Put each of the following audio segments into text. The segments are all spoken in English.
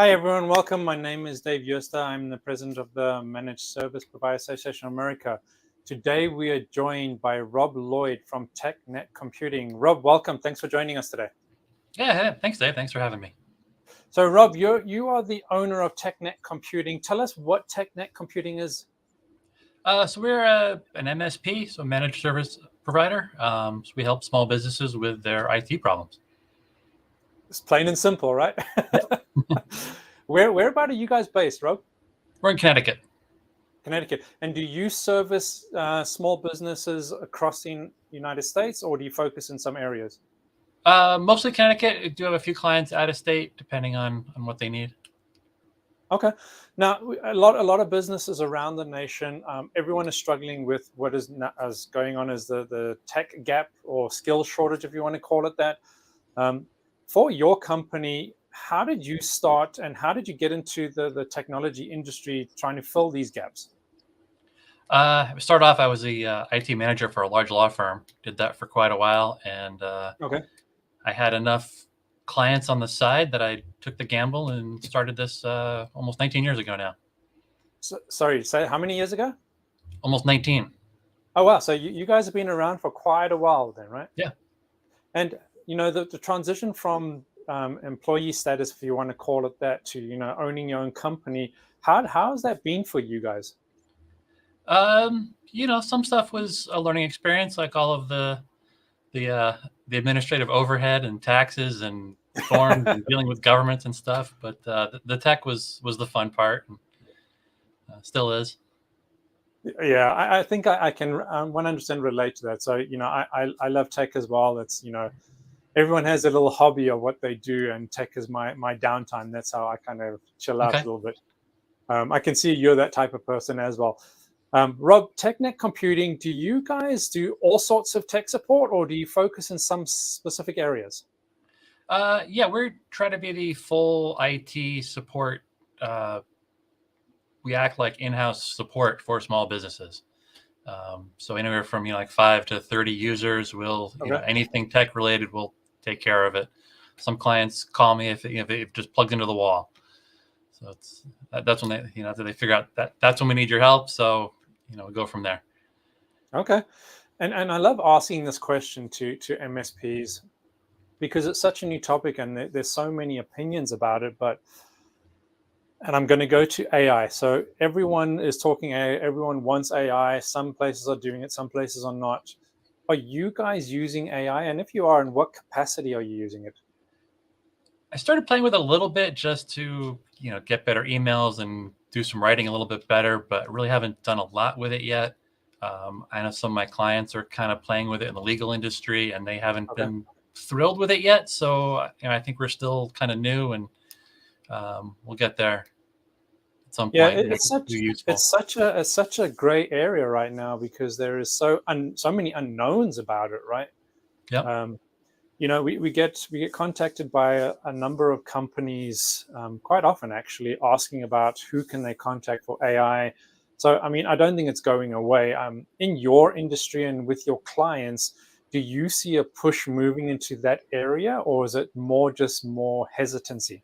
Hi, everyone. Welcome. My name is Dave Yoster. I'm the president of the Managed Service Provider Association of America. Today, we are joined by Rob Lloyd from TechNet Computing. Rob, welcome. Thanks for joining us today. Yeah, thanks, Dave. Thanks for having me. So, Rob, you are the owner of TechNet Computing. Tell us what TechNet Computing is. So we're an MSP, so managed service provider. So we help small businesses with their IT problems. It's plain and simple, right? Yep. Where about are you guys based, Rob? We're in Connecticut. Connecticut. And do you service small businesses across the United States, or do you focus in some areas? Mostly Connecticut. We do have a few clients out of state, depending on what they need. Okay. Now, a lot of businesses around the nation, everyone is struggling with what is going on as the tech gap or skill shortage, if you want to call it that. For your company, how did you start and how did you get into the technology industry trying to fill these gaps? To start off, I was the IT manager for a large law firm. Did that for quite a while, and Okay. I had enough clients on the side that I took the gamble and started this almost 19 years ago now. Sorry, say how many years ago? Almost 19. Oh, wow. So you guys have been around for quite a while then, right? Yeah. And, the transition from employee status, if you want to call it that, to, owning your own company, how has that been for you guys? Some stuff was a learning experience, like all of the administrative overhead and taxes and forms and dealing with governments and stuff. But the tech was the fun part, and still is. Yeah, I think I can 100% relate to that. So, I love tech as well. It's, everyone has a little hobby of what they do, and tech is my downtime. That's how I kind of chill out a little bit. I can see you're that type of person as well. Rob, TechNet Computing, do you guys do all sorts of tech support, or do you focus in some specific areas? Yeah, we're trying to be the full IT support. We act like in-house support for small businesses. So anywhere from like 5 to 30 users, we'll anything tech related, we'll take care of it. Some clients call me if it just plugs into the wall. So that's when they after they figure out that's when we need your help. So we go from there. Okay, and I love asking this question to MSPs because it's such a new topic and there's so many opinions about it. And I'm going to go to AI. So everyone is talking AI. Everyone wants AI. Some places are doing it. Some places are not. Are you guys using AI? And if you are, in what capacity are you using it? I started playing with it a little bit just to get better emails and do some writing a little bit better, but really haven't done a lot with it yet. I know some of my clients are kind of playing with it in the legal industry, and they haven't been thrilled with it yet. So I think we're still kind of new, and we'll get there at some point. Yeah, it's such a gray area right now because there is so many unknowns about it, right? Yeah. We get contacted by a number of companies quite often, actually, asking about who can they contact for AI. So, I don't think it's going away. In your industry and with your clients, do you see a push moving into that area, or is it more hesitancy?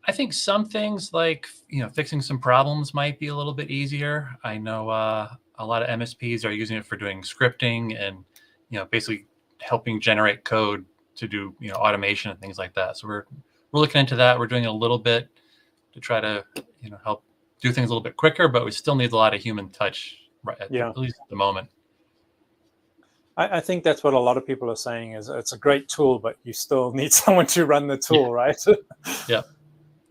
I think some things like fixing some problems might be a little bit easier. I know a lot of MSPs are using it for doing scripting and basically helping generate code to do automation and things like that. So we're looking into that. We're doing a little bit to try to help do things a little bit quicker, but we still need a lot of human touch, right? At least at the moment. I think that's what a lot of people are saying is it's a great tool, but you still need someone to run the tool, right? Yeah.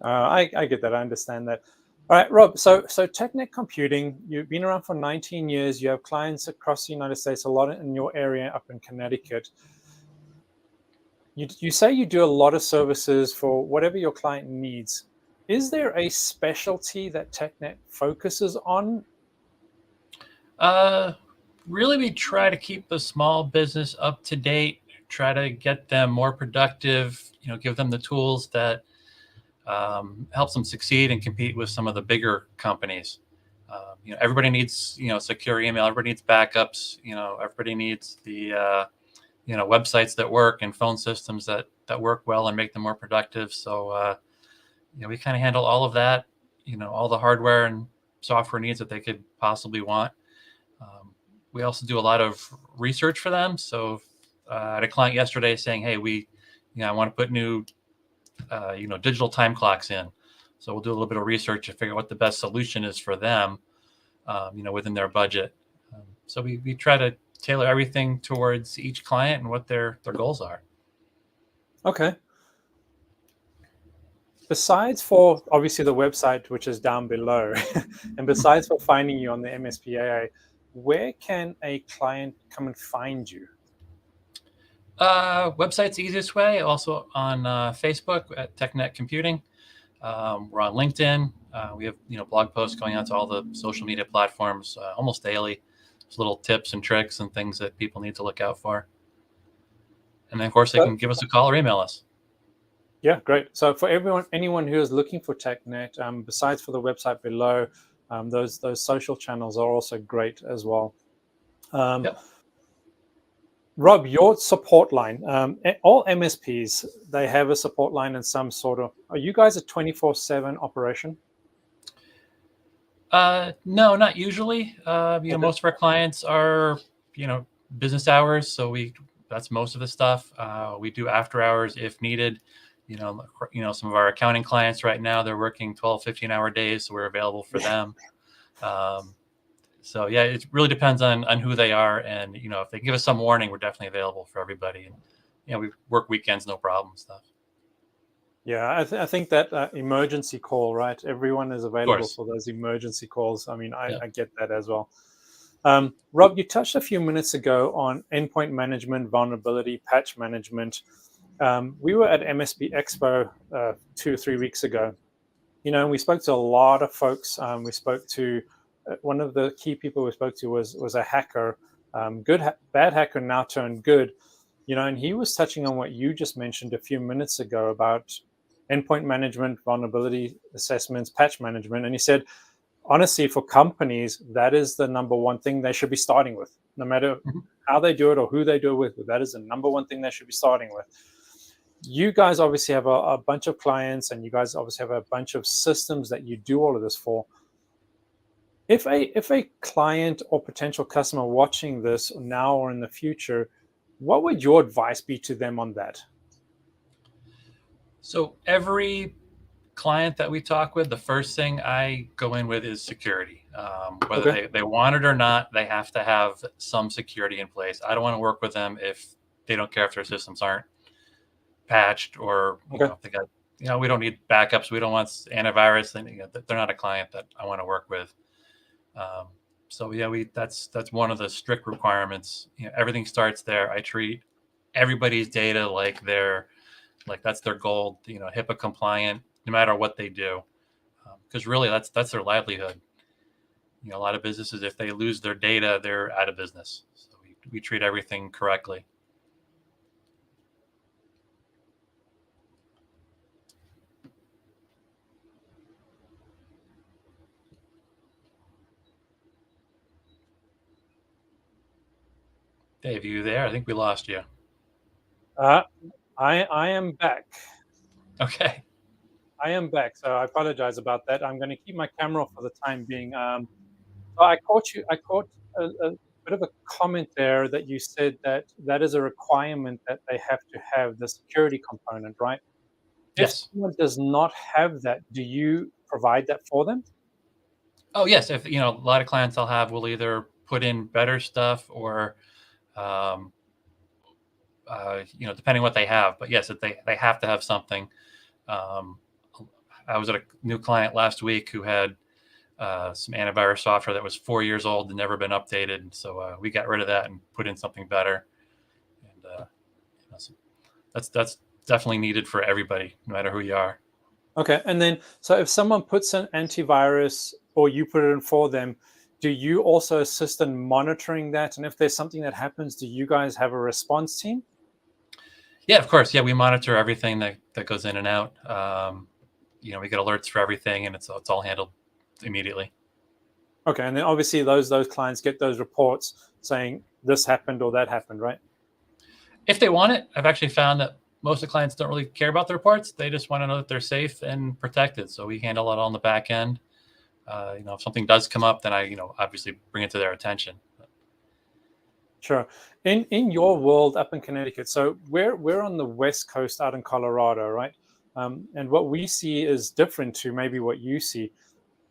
I get that. I understand that. All right, Rob. So TechNet Computing, you've been around for 19 years. You have clients across the United States, a lot in your area up in Connecticut. You say you do a lot of services for whatever your client needs. Is there a specialty that TechNet focuses on? Really, we try to keep the small business up to date, try to get them more productive, give them the tools that helps them succeed and compete with some of the bigger companies. Everybody needs, secure email. Everybody needs backups. Everybody needs the, websites that work and phone systems that work well and make them more productive. So, we kind of handle all of that, all the hardware and software needs that they could possibly want. We also do a lot of research for them. So I had a client yesterday saying, hey, I want to put new, digital time clocks in. So we'll do a little bit of research to figure out what the best solution is for them, within their budget. So we try to tailor everything towards each client and what their goals are. Okay. Besides for obviously the website, which is down below, and besides for finding you on the MSPAA, where can a client come and find you? Website's the easiest way. Also on Facebook at TechNet Computing. We're on LinkedIn. We have blog posts going out to all the social media platforms almost daily. There's little tips and tricks and things that people need to look out for. And then of course they can give us a call or email us. Yeah, great. So for anyone who is looking for TechNet, besides for the website below, those social channels are also great as well. Yep. Rob, your support line, all MSPs, they have a support line in some sort of, are you guys a 24/7 operation? No, not usually. Okay. Most of our clients are, business hours. So that's most of the stuff. We do after hours if needed. Some of our accounting clients right now, they're working 12, 15-hour days. So we're available for them. So yeah, it really depends on who they are. And, if they give us some warning, we're definitely available for everybody. And, we work weekends, no problem stuff. Yeah, I think that emergency call, right? Everyone is available for those emergency calls. I mean, I get that as well. Rob, you touched a few minutes ago on endpoint management, vulnerability, patch management. We were at MSP Expo 2 or 3 weeks ago, and we spoke to a lot of folks. We spoke to one of the key people we spoke to was a hacker, bad hacker now turned good, and he was touching on what you just mentioned a few minutes ago about endpoint management, vulnerability assessments, patch management. And he said, honestly, for companies, that is the number one thing they should be starting with, no matter how they do it or who they do it with. That is the number one thing they should be starting with. You guys obviously have a bunch of clients, and you guys obviously have a bunch of systems that you do all of this for. If a client or potential customer watching this now or in the future, what would your advice be to them on that? So every client that we talk with, the first thing I go in with is security. Whether they want it or not, they have to have some security in place. I don't want to work with them if they don't care if their systems aren't patched or if they got, we don't need backups. We don't want antivirus. They're not a client that I want to work with. So yeah, that's one of the strict requirements. Everything starts there. I treat everybody's data like that's their gold. HIPAA compliant, no matter what they do, because really that's their livelihood. A lot of businesses, if they lose their data, they're out of business. So we treat everything correctly. Dave, you there? I think we lost you. I am back. Okay. I am back. So I apologize about that. I'm going to keep my camera off for the time being. So I caught a bit of a comment there that you said that is a requirement that they have to have the security component, right? If Yes. someone does not have that, do you provide that for them? Oh, yes. If a lot of clients I'll have will either put in better stuff or, depending what they have. But yes, if they have to have something. I was at a new client last week who had some antivirus software that was 4 years old and never been updated. So we got rid of that and put in something better. And so that's definitely needed for everybody, no matter who you are. Okay. And then, so if someone puts an antivirus or you put it in for them, do you also assist in monitoring that? And if there's something that happens, do you guys have a response team? Yeah, of course. Yeah, we monitor everything that goes in and out. We get alerts for everything, and it's all handled immediately. Okay, and then obviously those clients get those reports saying this happened or that happened, right? If they want it, I've actually found that most of the clients don't really care about the reports. They just want to know that they're safe and protected. So we handle it all on the back end. If something does come up, then I obviously bring it to their attention. Sure. In your world up in Connecticut, so we're on the West Coast out in Colorado, right? And what we see is different to maybe what you see.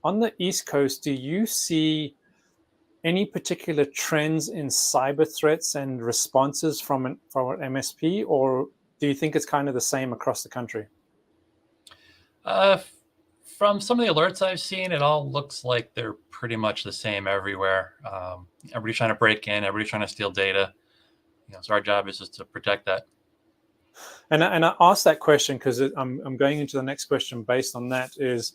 On the East Coast, do you see any particular trends in cyber threats and responses from an MSP, or do you think it's kind of the same across the country? From some of the alerts I've seen, it all looks like they're pretty much the same everywhere. Everybody's trying to break in, everybody's trying to steal data. So our job is just to protect that. And I asked that question because I'm going into the next question based on that is,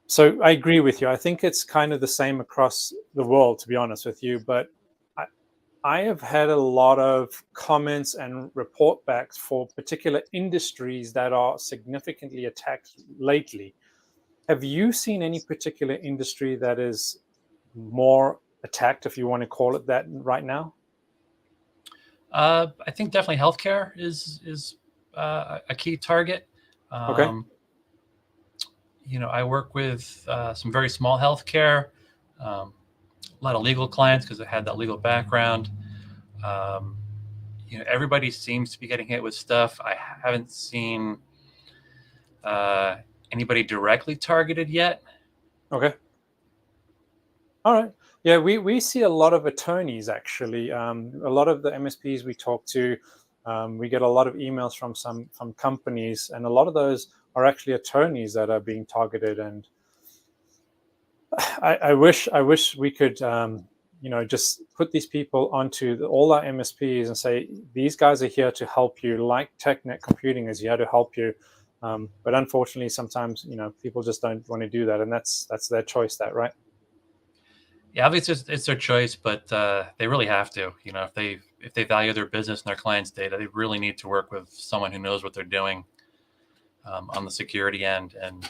so I agree with you. I think it's kind of the same across the world, to be honest with you, but I have had a lot of comments and report backs for particular industries that are significantly attacked lately. Have you seen any particular industry that is more attacked, if you want to call it that, right now? I think definitely healthcare is a key target. Okay. I work with some very small healthcare, a lot of legal clients because I had that legal background. Everybody seems to be getting hit with stuff. I haven't seen anybody directly targeted yet. Okay. All right. Yeah, we see a lot of attorneys, actually. A lot of the MSPs we talk to, we get a lot of emails from some companies, and a lot of those are actually attorneys that are being targeted. And I wish we could just put these people onto all our MSPs and say, these guys are here to help you, like TechNet Computing is here to help you. But unfortunately, sometimes people just don't want to do that, and that's their choice, right? Yeah, obviously it's their choice, but they really have to. If they value their business and their clients' data, they really need to work with someone who knows what they're doing on the security end, and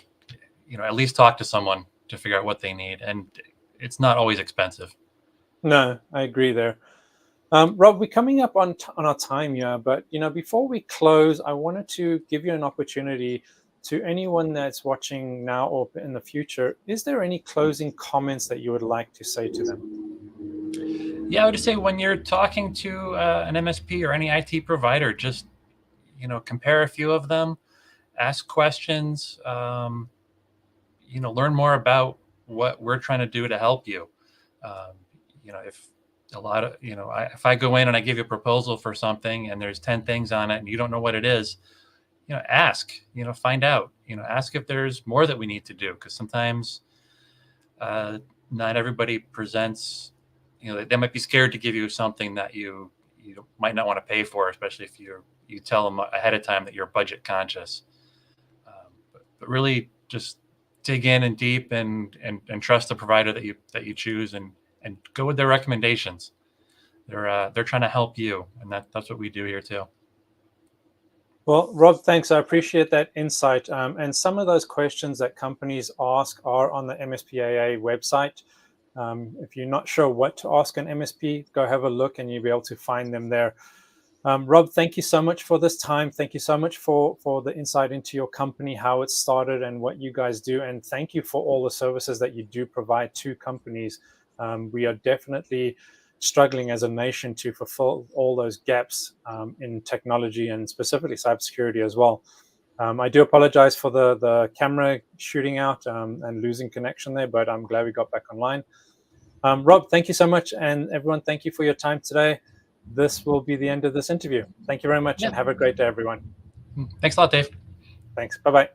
at least talk to someone to figure out what they need. And it's not always expensive. No, I agree there. Rob, we're coming up on our time here, but before we close, I wanted to give you an opportunity to anyone that's watching now or in the future. Is there any closing comments that you would like to say to them? Yeah, I would just say when you're talking to an MSP or any IT provider, just compare a few of them, ask questions, learn more about what we're trying to do to help you. If I go in and I give you a proposal for something and there's 10 things on it and you don't know what it is, ask, find out, ask if there's more that we need to do. Because sometimes not everybody presents, they might be scared to give you something that you might not want to pay for, especially if you tell them ahead of time that you're budget conscious. But really just dig in and deep and trust the provider that you choose and go with their recommendations. They're trying to help you, and that's what we do here too. Well, Rob, thanks. I appreciate that insight. And some of those questions that companies ask are on the MSPAA website. If you're not sure what to ask an MSP, go have a look and you'll be able to find them there. Rob, thank you so much for this time. Thank you so much for the insight into your company, how it started and what you guys do. And thank you for all the services that you do provide to companies. We are definitely struggling as a nation to fulfill all those gaps in technology and specifically cybersecurity as well. I do apologize for the camera shooting out and losing connection there, but I'm glad we got back online. Rob, thank you so much. And everyone, thank you for your time today. This will be the end of this interview. Thank you very much and have a great day, everyone. Thanks a lot, Dave. Thanks. Bye-bye.